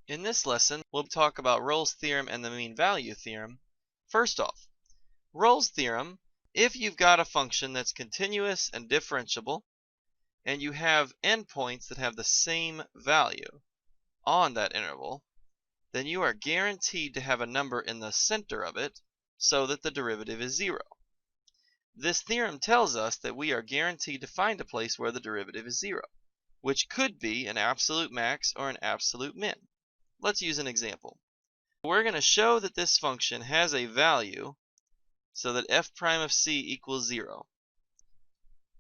In this lesson, we'll talk about Rolle's theorem and the mean value theorem. First off, Rolle's theorem, if you've got a function that's continuous and differentiable, and you have endpoints that have the same value on that interval, then you are guaranteed to have a number in the center of it so that the derivative is 0. This theorem tells us that we are guaranteed to find a place where the derivative is 0, which could be an absolute max or an absolute min. Let's use an example. We're going to show that this function has a value so that f prime of c equals 0.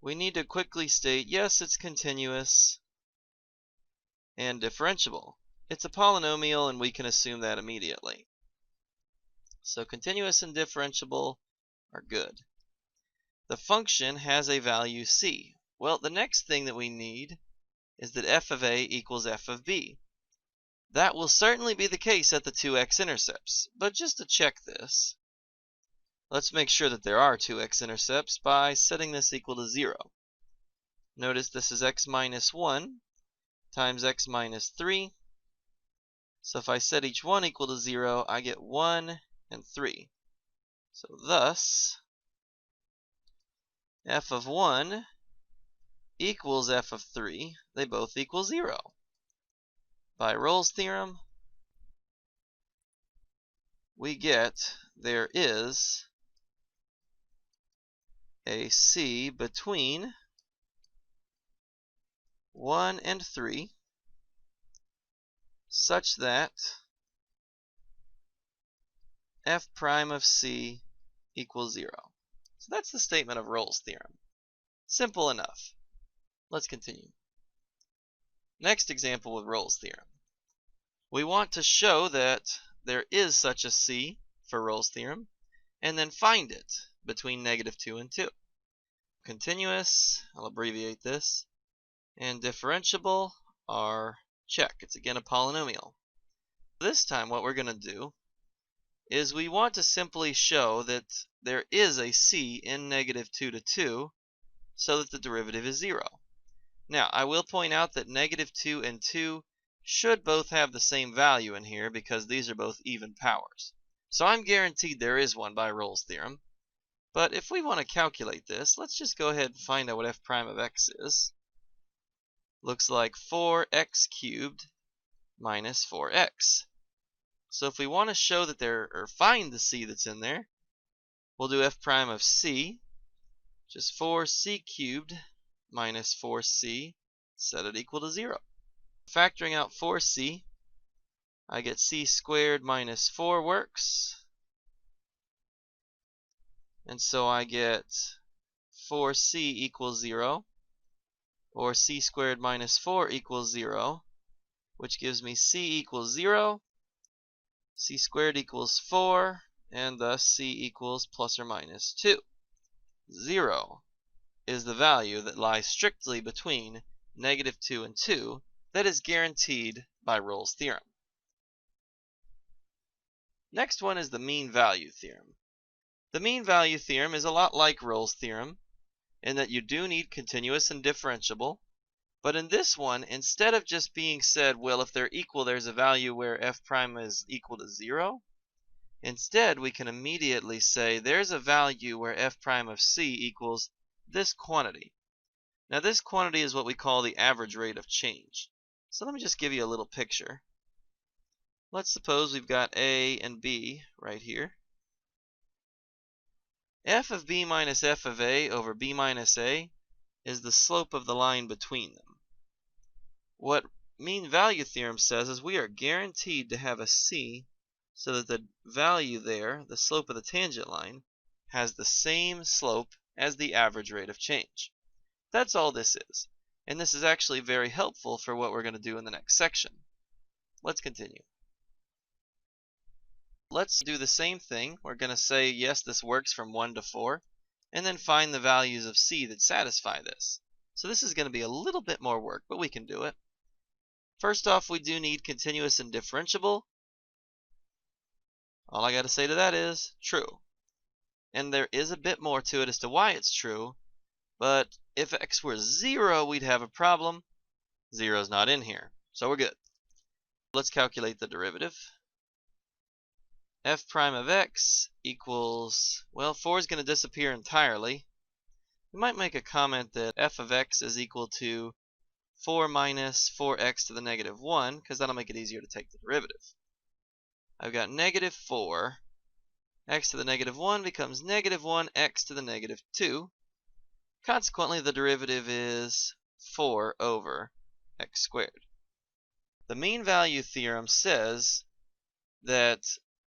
We need to quickly state, yes, it's continuous and differentiable. It's a polynomial and we can assume that immediately. So continuous and differentiable are good. The function has a value c. Well, the next thing that we need is that f of a equals f of b. That will certainly be the case at the two x-intercepts, but just to check this, let's make sure that there are two x-intercepts by setting this equal to 0. Notice this is x minus 1 times x minus 3. So if I set each one equal to 0, I get 1 and 3. So thus, f of 1 equals f of 3. They both equal 0. By Rolle's theorem, we get there is a c between 1 and 3 such that f prime of c equals 0. So that's the statement of Rolle's theorem. Simple enough. Let's continue. Next example with Rolle's theorem. We want to show that there is such a c for Rolle's theorem, and then find it between -2 and 2. Continuous, I'll abbreviate this, and differentiable are check. It's again a polynomial. This time what we're going to do is we want to simply show that there is a c in -2 to 2 so that the derivative is 0. Now, I will point out that -2 and 2 should both have the same value in here because these are both even powers. So I'm guaranteed there is one by Rolle's theorem. But if we want to calculate this, let's just go ahead and find out what f prime of x is. Looks like 4x cubed minus 4x. So if we want to show that or find the c that's in there, we'll do f prime of c, which is 4c cubed minus 4c, set it equal to 0. Factoring out 4c, I get c squared minus 4 works. And so I get 4c equals 0, or c squared minus 4 equals 0, which gives me c equals 0, c squared equals 4, and thus c equals plus or minus 2. 0 is the value that lies strictly between -2 and 2 that is guaranteed by Rolle's theorem. Next one is the mean value theorem. The mean value theorem is a lot like Rolle's theorem in that you do need continuous and differentiable, but in this one, instead of just being said, well, if they're equal, there's a value where f prime is equal to 0, instead we can immediately say there's a value where f prime of c equals this quantity. Now this quantity is what we call the average rate of change. So let me just give you a little picture. Let's suppose we've got a and b right here. F of b minus f of a over b minus a is the slope of the line between them. What mean value theorem says is we are guaranteed to have a c so that the value there, the slope of the tangent line, has the same slope as the average rate of change. That's all this is. And this is actually very helpful for what we're going to do in the next section. Let's continue. Let's do the same thing. We're going to say, yes, this works from 1 to 4, and then find the values of c that satisfy this. So this is going to be a little bit more work, but we can do it. First off, we do need continuous and differentiable. All I got to say to that is true. And there is a bit more to it as to why it's true, but if x were 0, we'd have a problem. 0 is not in here, so we're good. Let's calculate the derivative. F prime of x equals, well, 4 is going to disappear entirely. We might make a comment that f of x is equal to 4 minus 4x to the negative 1, because that'll make it easier to take the derivative. I've got negative 4. X to the negative 1 becomes negative 1x to the negative 2. Consequently, the derivative is 4 over x squared. The mean value theorem says that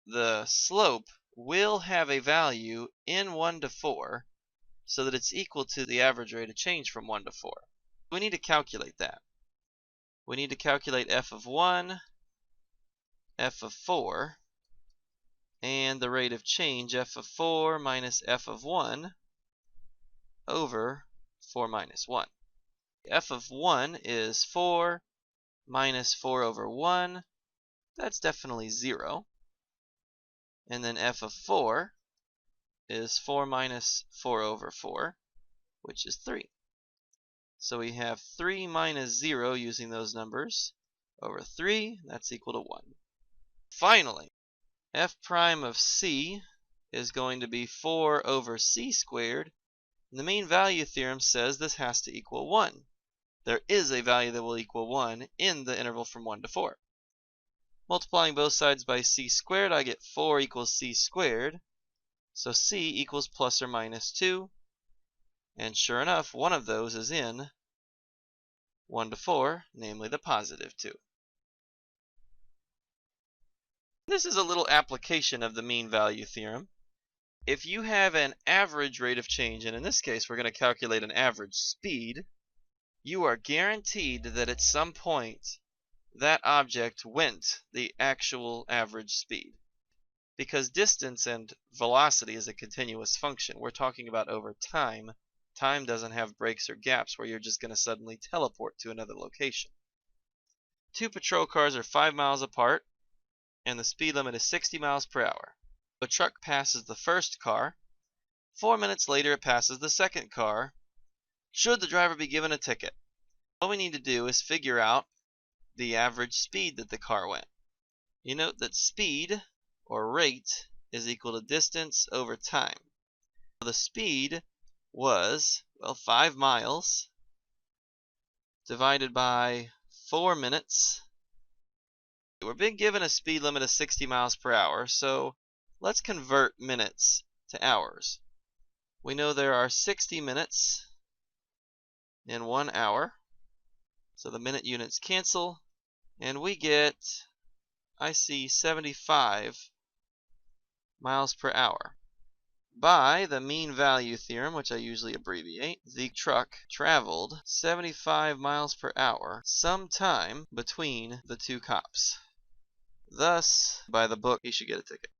the slope will have a value in 1 to 4 so that it's equal to the average rate of change from 1 to 4. We need to calculate that. We need to calculate f of 1, f of 4, and the rate of change f of 4 minus f of 1 over 4 minus 1. F of 1 is 4 minus 4 over 1. That's definitely 0. And then f of 4 is 4 minus 4 over 4, which is 3. So we have 3 minus 0 using those numbers over 3. That's equal to 1. Finally, f prime of c is going to be 4 over c squared. And the mean value theorem says this has to equal 1. There is a value that will equal 1 in the interval from 1 to 4. Multiplying both sides by c squared, I get 4 equals c squared. So c equals plus or minus 2. And sure enough, one of those is in 1 to 4, namely the positive 2. This is a little application of the mean value theorem. If you have an average rate of change, and in this case we're going to calculate an average speed, you are guaranteed that at some point that object went the actual average speed. Because distance and velocity is a continuous function, we're talking about over time. Time doesn't have breaks or gaps where you're just going to suddenly teleport to another location. Two patrol cars are 5 miles apart, and the speed limit is 60 miles per hour. A truck passes the first car. 4 minutes later, it passes the second car. Should the driver be given a ticket? All we need to do is figure out the average speed that the car went. You note that speed, or rate, is equal to distance over time. The speed was, well, 5 miles divided by 4 minutes. We're being given a speed limit of 60 miles per hour, so let's convert minutes to hours. We know there are 60 minutes in 1 hour, so the minute units cancel, and we get, I see, 75 miles per hour. By the mean value theorem, which I usually abbreviate, the truck traveled 75 miles per hour sometime between the two cops. Thus, by the book, he should get a ticket.